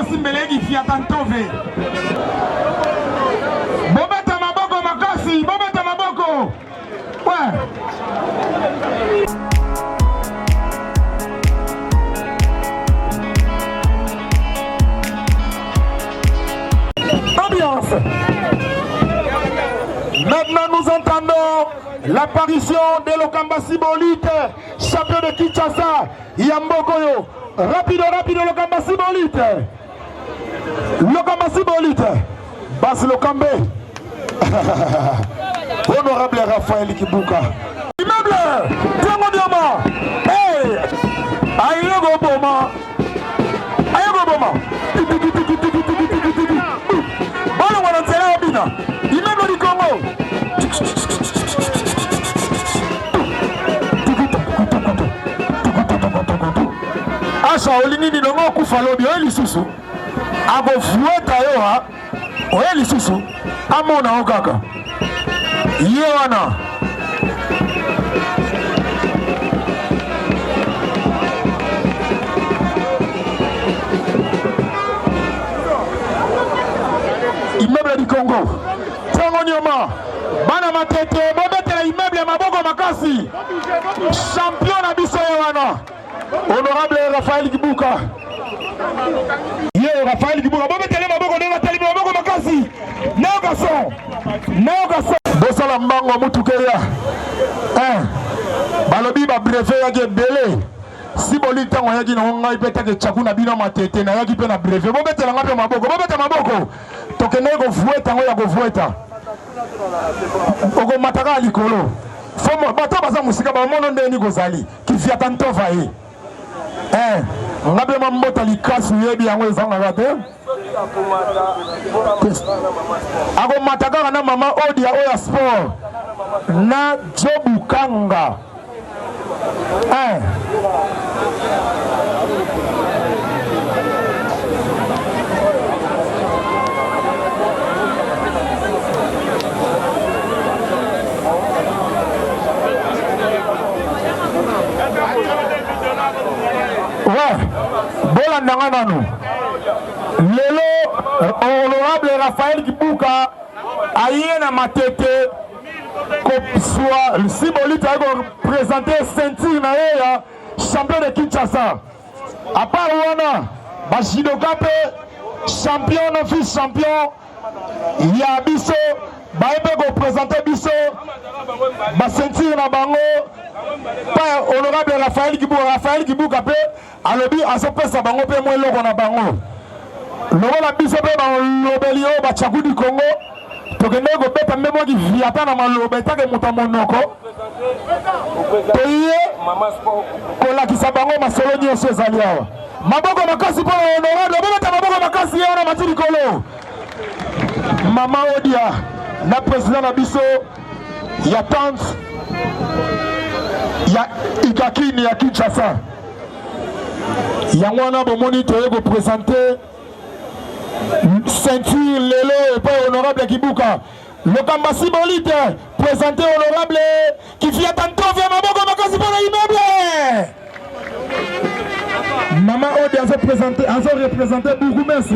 Simbele qui fit Tantove. Bobeta Maboko Makasi, Bobeta Maboko. Ouais. Ambiance. Maintenant nous entendons l'apparition de Lokamba Sibolite, champion de Kinshasa, Yambokoyo. Rapido, Lokamba Sibolite. Lokamba Sibolite. Bas Lokambe. Honorable Raphaël Kibuka. Immeuble, Tiango Dioma. Hey, Ayogo Boma. Ayogo Boma. Balo Wanantela Obina. Immeuble du Congo. Asha Olini ni longo kufalobi oeli susu. Abo fueta yo ha. Oeli susu. Amona okaka. Yewana. Immeuble du Congo. Tiango Nyoma. Bana matete. Bobetela immeuble ya Maboko Makasi. Champion na biso yewana. Honorable Raphaël Kibuka. Yo Raphaël Kibuka. Bobetela Maboko ndenga tali Maboko Makasi. Neogaso. Bosala mbango mutukeya. Balobi ba brevet ya gebele. Si boli tango yaki na ngai peta ke chakuna bino matete na yaki pe na brevet. Bobetela ngape Maboko. Bobeta Maboko. Tokene ko vueta ngo ya ko vueta. Oko mataka likolo. Fomo bata baza musika ba mono ndeni kozali. Kifia tantova ye. Ngabe mambota likasu yebi yango ezanga gate. Ako mataka na mama Odia Oya Sport na Jobu Kanga. Bola Nangananu. Lelo, honorable Raphaël Kibuka, Ayena Matete, soit le Sibolite a présenté Ceinture Naeya, champion de Kinshasa. À part Wana, Bashido Kape, champion, fils champion, il y a Bisso, Baebe présenté Bisso, Ceinture Nabango. Pas honorable Raphaël Kibuka pe alobi asopesa bango pe mo eloko na bango lokola biso pe ba lobeli o ba chakudi Congo tokende go beta memo ki viata na maloba etake muta monoko toye mama sport kola kisabango masolo nyonso ezali awa Maboko Makasi po honorable bobeta Maboko Makasi na matiri kolo mama Odia na president na biso ya tante ya Ikakini ya Kinshasa. Yangwana bomoni toye go présenter ceinture lelo et pas honorable Kibuka. Lokamba Sibolite présenter honorable qui vient tantôt vers Maboko Makasi pour l'immeuble. Maman Odi a représenté Bourgoumès.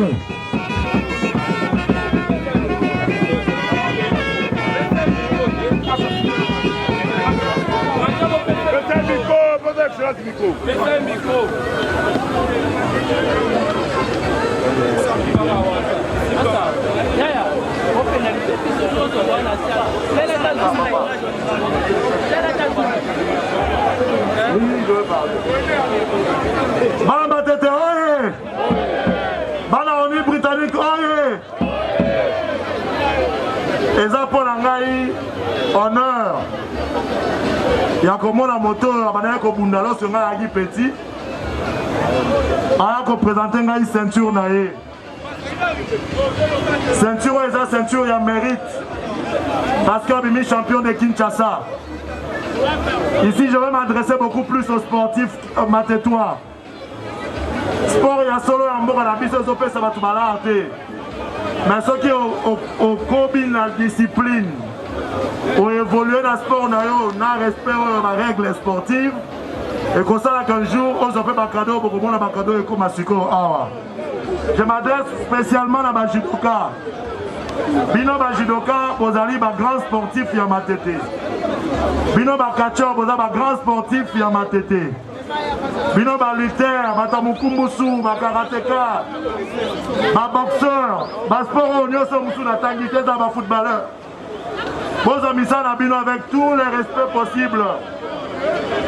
Bana Tete, oye! Bana Oni Britannique, oye! Eza pour ngai honneur. Ya komona moto abana ko bundalo so ngai agi petit. Aya ko présenter ngai ceinture na ye. Ceinture eza ceinture ya mérite. Parce que bimi champion de Kinshasa. Ici je vais m'adresser beaucoup plus aux sportifs matetois. Sport ya solo ya mboka na biso zo pesa batu balaa te. Mais ceux qui ont combine la discipline, ont évolué dans le sport, na respect de la règle sportive, et comme ça qu'un jour, on se fait un cadeau pour que mon cadeau est comme un sucre. Je m'adresse spécialement à Bajidoka. Bino Bajidoka, vous allez un grand sportif à ma tête. Bino Bakacho, vous avez un grand sportif à ma tête. Bino Balutaire, Batamukumbusu, Bakarateka, Baboxeur, Basporo, Nyoso Moussou, Natangité, Footballeur. Vous avez mis ça avec tous les respects possibles.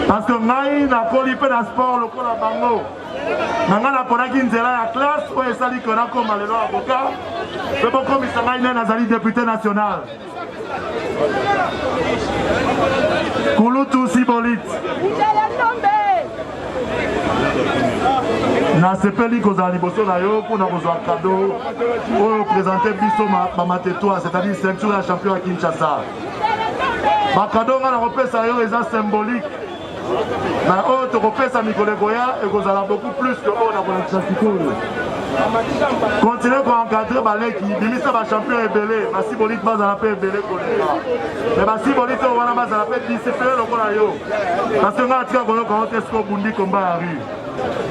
Parce que Naï n'a pas eu de sport, le Kola Bango. Nanga na ponaki nzela ya classe oyo esali kona koma lelo avocat mpe bokomisa ngai nde nazali député national Kulutu Sibolit nasepeli kozala liboso na yo mpona kozwa kado oyo présente biso bamatetwa c'est-à-dire ceinture ya champion ya Kinshasa bakado nga na kopesa yo eza symbolique. Mais oh, tu repères ça, Nicolas Goya, et vous allez beaucoup plus que oh, dans la chasse. Continuez à encadrer Baleki, Bimisa va champion et belé, ma Sibolite va à la paix et belé pour les gars. Mais ma Sibolite va à la paix discipliné le Konayo. Parce que là, tu as vu comment est-ce qu'on boundi combat à rue.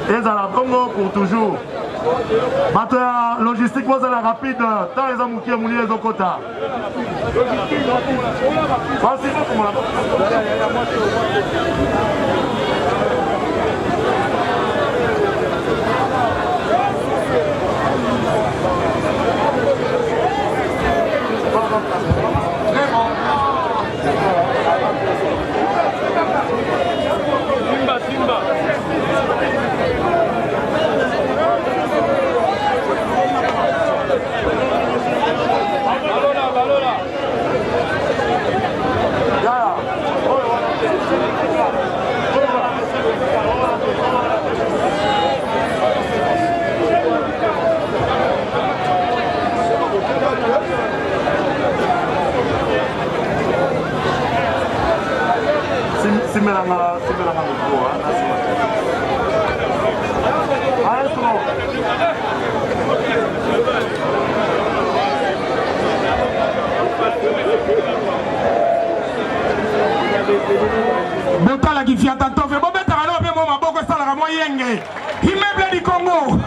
Et ça la Congo pour toujours. Maintenant, la logistique, vous allez rapide, tant les hommes qui ont moulé les Okota. Voici comment la Simba. Botala qui vient tantôt fait bon betara no pe mo maboko sala mo yenge immeuble du Congo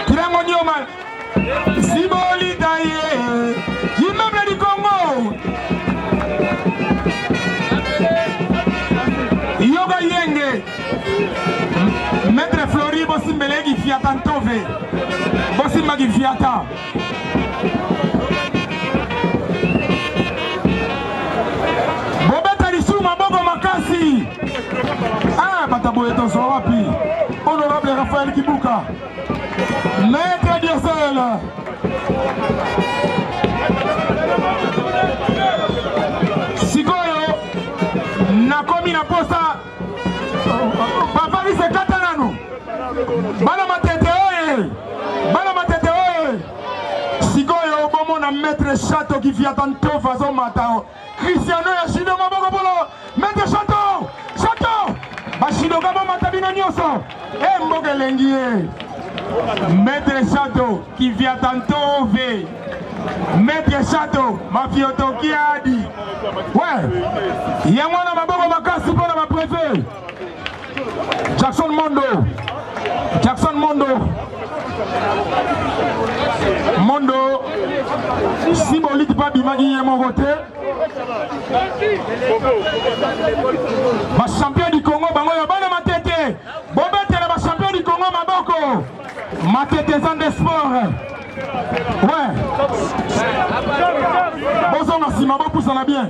kila monyo mal Sibolite daye immeuble du Congo yoga yenge maître Flori bosimbele qui vient tantôt fait bosimba qui vient ta ah, Bataboye Wapi, honorable Raphaël Kibuka, maître Diesel, Sikoyo, Nakomi na posa, Papa ni se katananu, Bala matete oye, Sikoyo, Bomo na maître Château qui vient tantôt façon matin, Cristiano Yashido Maboko Polo, maître Château, Bashido Gabo Matabino Nyoso, Mboge Lengie, maître Château qui vient tantôt V, maître Château, Mafioto qui a dit, ouais, Yamwana Maboko Makasi pour la préfet, Jackson Mondo, Sibolite pas bimagi mon côté. Ma champion du Congo, bango yobana matete. Bobete la champion du Congo maboko. Matete sans des sports. Ouais. Bonsoir merci, ma beaucoup ça va bien.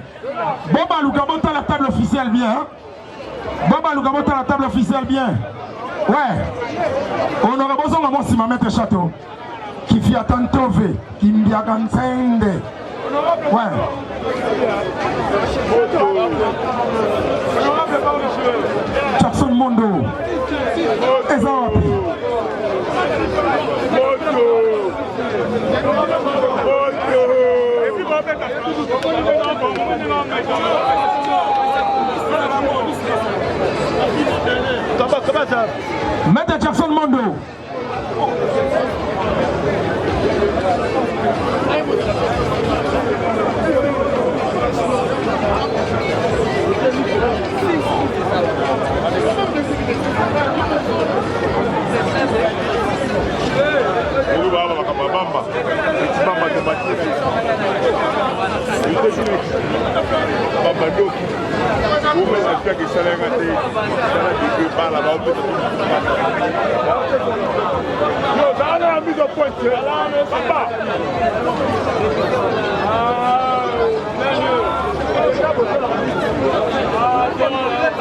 Boba Lugabota la table officielle bien. Boba Lugabota la table officielle bien. Ouais. On aura besoin de moi si ma maître Château. Qui fit attendre qui m'y a gagné. Ouais. Jackson Mondo. Exemple. Maître Jackson Mondo.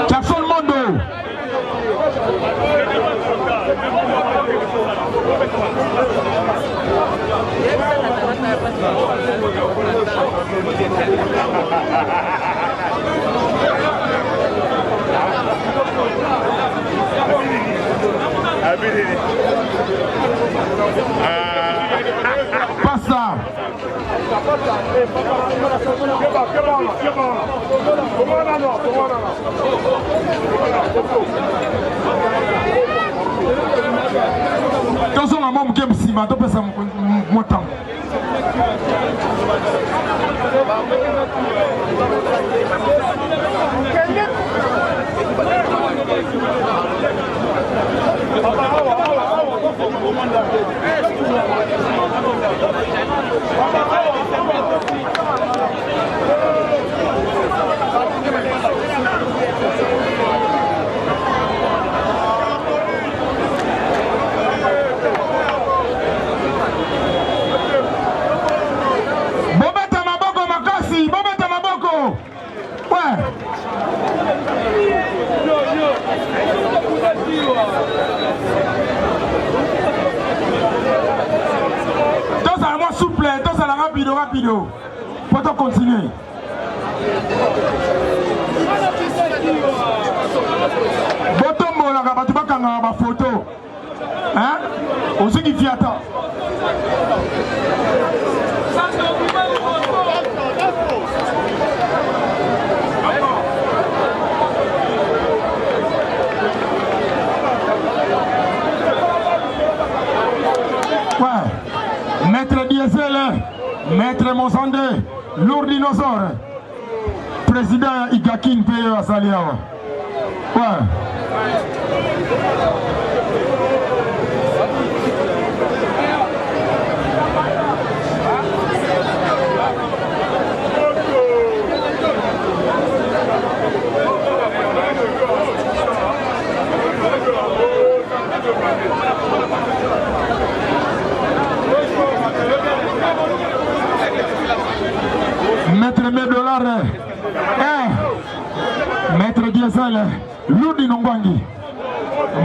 Jackson Mondo. Passa. Attention à mon game si ma dope ça mon temps. Bobeta maboko makasi, bobeta maboko. Ouais. Tous à moi souple, tous à la rapido. Pour continuer. Botombo la gaba tu bakanga ba photo. Hein? Aussi qui fiata. Ouais. Maître Diesel, Maître Mozande, lourd dinosaure. Président Igakin P. Asaliawa. Ouais. Maître Médolar, Maître Diesel, Ludi Nongwangi.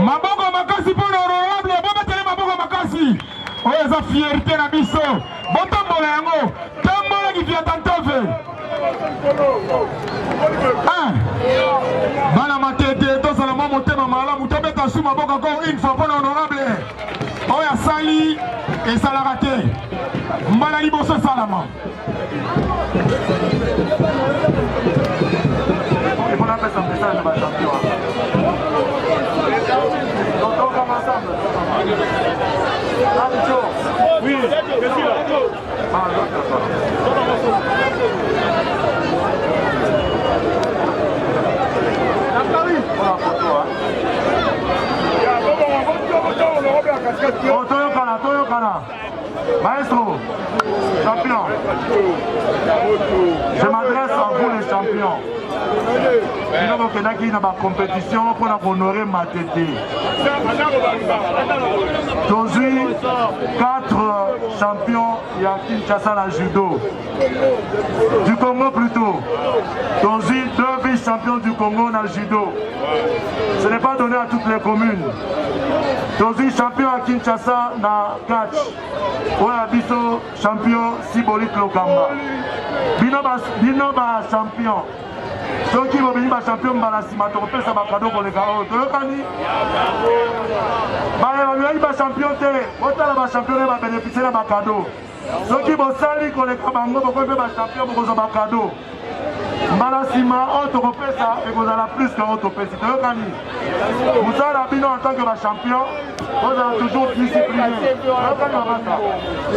Maboko makasi pour l'honorable, Bobatele Maboko makasi. Oh, eza fierté na biso. Botombola yango, tombola qui vient tantove. Bana matete, to salama motema malamu, tobeta sou maboko encore une fois pour l'honorable. Oh, ya sali et salarate. Mbala liboso salama. Il faut appeler son message de champion. Donc on va ensemble. Oui, je suis là. Ah, d'accord. Pour la photo, Toyo Kana. Maestro, champion. Je m'adresse à vous les champions. Nous avons une compétition pour honorer ma tété. Aujourd'hui, 4 champions et à Kinshasa la judo. Du Congo plutôt. Aujourd'hui, 2 vice-champions du Congo dans le judo. Ce n'est pas donné à toutes les communes. Aujourd'hui, champion à Kinshasa dans catch. Oya biso champion Sibolik Lokamba. Bino ba champion. Soki bobini ba champion mbala sima to pesa ba cadeau ko le gao. Toyokani. Ba champion te. Otala ba champion ba bénéficier na ba cadeau. Soki bosali ko le kabango boko pe ba champion boko ba cadeau. Mbala sima auto pesa et vous allez plus que auto pesa. Toyokani. Vous allez bino en tant que ba champion. Vous êtes toujours discipliné.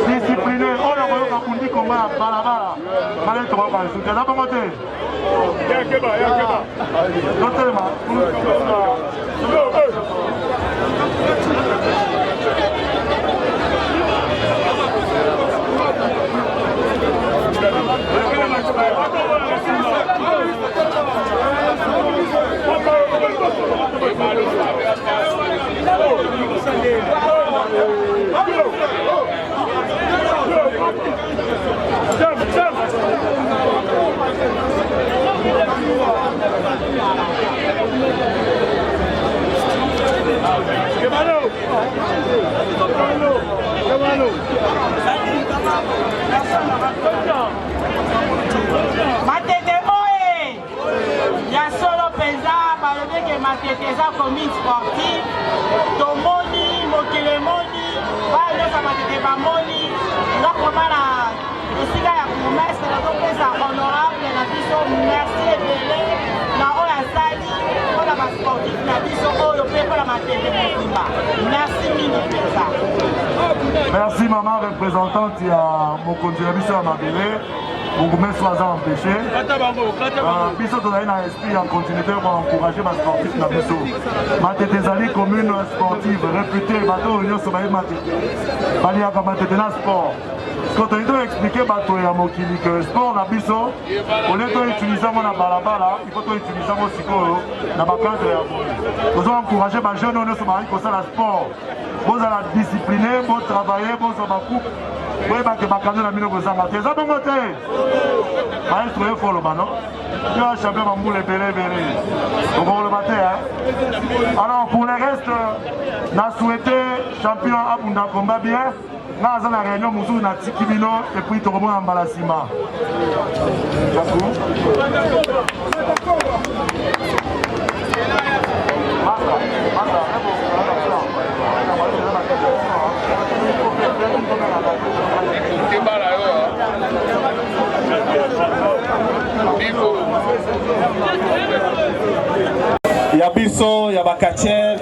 Discipliné. On a voulu qu'on dise qu'on va à Balabala. Malais, tu vas pas le soutien. D'abord, côté. Matete oye! Ya solo penza balobi ke Matete eza commune sportive. Tomoni mokili emoni bana nyonso Matete bamoni ngakoma na esika ya promesse nazopesa honorable na biso merci ebele na oyo asali mpona basportif na biso oyo mpe mpona Matete mobimba. Merci mingi mpenza. Merci maman représentante ya mokonzi na biso ya mabele. Mungumeso aza empêché. Biso tozali na esprit en continuité pour encourager les sportifs na biso. Matete ezali commune sportive réputée bato nyonso baye Matete. Baliaka Matete na sport. Parce que tu as expliqué bato ya mokili que sport na biso au lieu de utiliser na balabala, il faut utiliser mo sikoyo na ba cadre ya boye. Nous encourager ba jeunes nyonso ba ko sala sport. Vous allez discipliner, vous travailler, vous ça ba coupe. Oui, que bakando na mino kozanga te. Eza bongo te. Maestro ye folo ba non. Tu as champion ba moule belé belé. Donc on le matin hein. Alors pour le reste, na souhaité champion abunda combat bien. Na za na réunion musu na tikibino et puis to komona mbala sima. Yabiso, Yabakacher,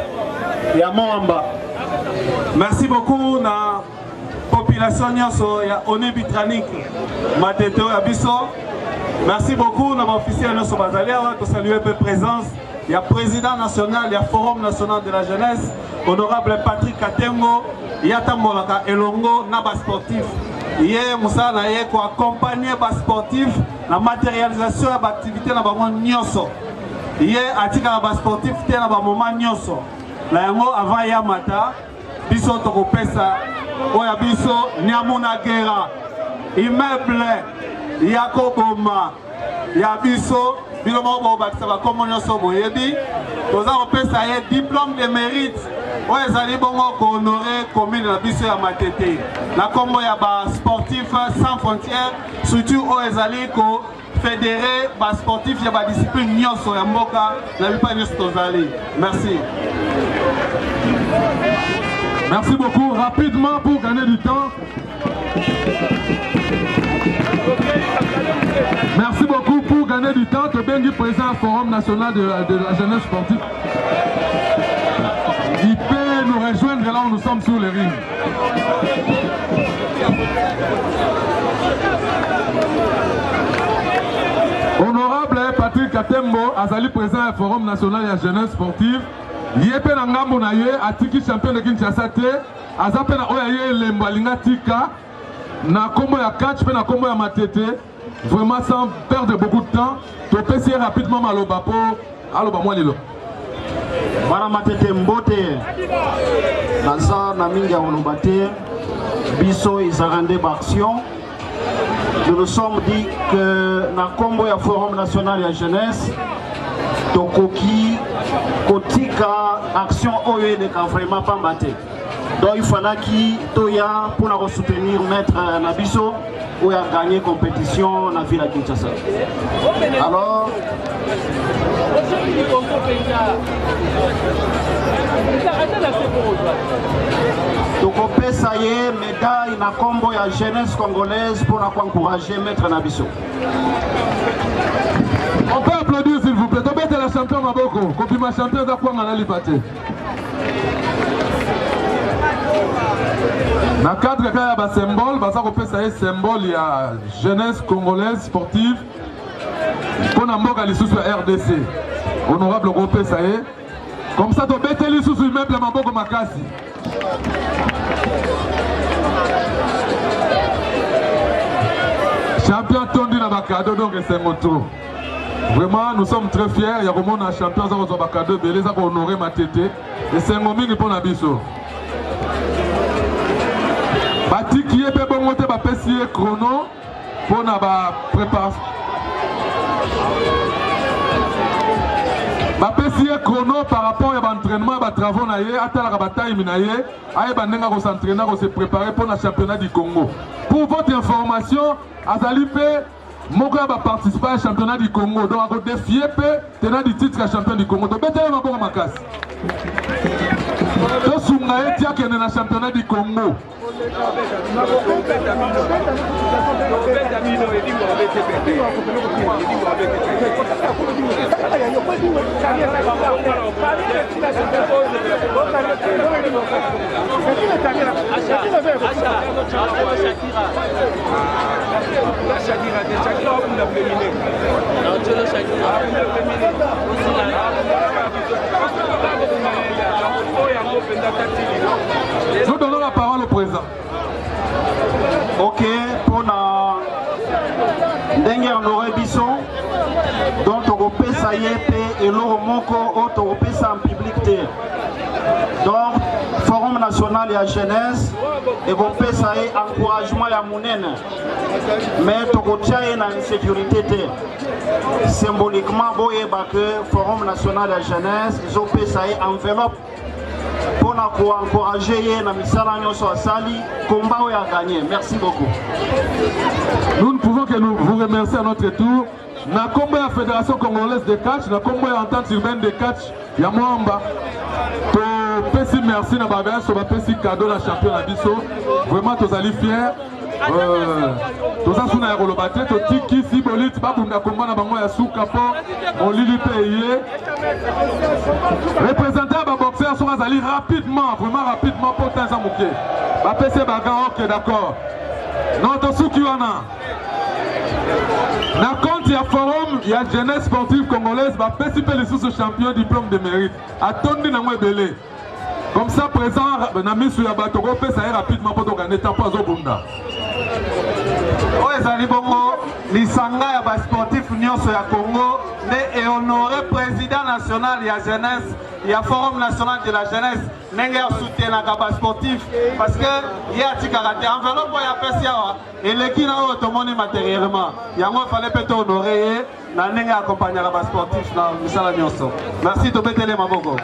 Yamoamba. Merci beaucoup na population nyonso ya One Bitranik Matete Yabiso. Merci beaucoup na officiel nyonso bazali awa to saluer pe présence ya président national ya Forum national de la jeunesse honorable Patrick Katembo yatambolaka elongo na ba sportif. Ye musa na ye ko accompagner ba sportif na matérialisation ya ba activité na bango nyonso. Ye atika ba sportif te na ba moment nyonso. La yango avant ya mata biso to ko pesa oya biso nyamuna gera immeuble yakoboma ya biso bino mo bakisa ba komo nyonso boyebi toza ko pesa ye diplôme de mérite oyo ezali bongo ko honorer commune na biso ya Matete na kombo ya ba sportif sans frontières surtout oyo ezali ko fédérer bas sportifs ya ba discipline nyonso ya mboka na bipa nyonso tozali. Merci. Merci beaucoup. Rapidement pour gagner du temps. Merci beaucoup pour gagner du temps. Tobengi président Forum national de la jeunesse sportive. Il peut nous rejoindre là où nous sommes sur le ring. Honorable Patrick Katembo, Azali président du Forum national de la jeunesse sportive. Yepe na ngambo na ye atiki champion de Kinshasa te azape na oya ye lembo alinga tika na kombo ya catch pe na kombo ya Matete vraiment sans perdre beaucoup de temps to pesi rapidement maloba po aloba moi lelo Bana Matete mbote naza na mingi ya oloba te biso izarande ba action. Nous nous sommes dit que na kombo ya Forum national ya jeunesse tokoki kotika action oyo de vraiment pas batté. Donc il fallait qui toya pour la soutenir maître Nabiso ou a gagné compétition dans la ville de Kinshasa. Alors tokopé ça y est médaille na combo ya jeunesse congolaise pour encourager maître Nabiso. On peut applaudir s'il vous plaît. Tobete la champion Maboko. Kopima champion za kwa ngana lipate. Na cadre kaya ba symbole, basa ko pesa ye symbole ya jeunesse congolaise sportive. Pona mboka lisusu ya RDC. Honorable ko pesa ye. Comme ça tobete lisusu immeuble Maboko makasi. Champion tondi na un cadeau, donc c'est un autre. Vraiment, nous sommes très fiers. Il y a vraiment un champion qui a un cadeau, belé, ça pour honorer ma tété. Et c'est un moment qui pour Nabiso. Bati qui est bon monter, va passer chrono pour na préparer. Va passer chrono par rapport à l'entraînement, à travaux naïe, à la bataille minaye, à bandenga ko s'entraîner, ko se préparer pour le championnat du Congo. Pour votre information, Azalipe Moko va participer au championnat du Congo. Donc, à défier, tenant du titre champion du Congo. Donc, bête ma bonne macasse. Donc, Sungaye tia qui est dans le championnat du Congo. Nous donnons la parole au président. Ok, pour la dernière Honoré Bisson, dont on repère ça y est, et l'eau moko, on repère ça en public. Donc, Forum national et la jeunesse, et on repère ça y est, encouragement et la mounène. Mais on retient une insécurité. Symboliquement, vous voyez que Forum national et la jeunesse, ils ont repère ça y est, enveloppe. Pour encourager la mission sur Sali, combat à gagner. Merci beaucoup. Nous ne pouvons que nous vous remercier à notre tour. Na combat la Fédération congolaise de catch, na combat l'entente urbaine de catch, il y a moi en bas. Petit merci na babé sur petit cadeau la championne à Bisso. Vraiment tous allez fiers. Tous ça sous na rolobate, to tiki si bolit ba bunda combat na bango ya souka po on lili payé. Représentant ba boxeur sur azali rapidement, vraiment rapidement pour temps amuké. Ba PC bagan OK d'accord. Non to souki wana. Na compte il y a forum, il y a jeunesse sportive congolaise, va participer les sous-champions diplôme de mérite. Attendez na moi belé. Comme ça présent na misu ya bato ko pesa rapidement pour gagner temps pas au bunda. Ezali bongo lisanga ya ba sportif nyonso ya Congo ne honoré président national ya jeunesse ya forum national de la jeunesse ndenge ya soutenir ba sportif parce que il y a tikarate enveloppe ya pesia et l'équipe na automoni matériellement yango fallait peut honorer na ndenge accompagner ba sportif na misala nyonso. Merci to betele maboko.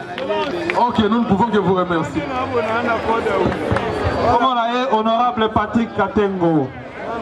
OK, nous ne pouvons que vous remercier. Comment là est honorable Patrick Katengo.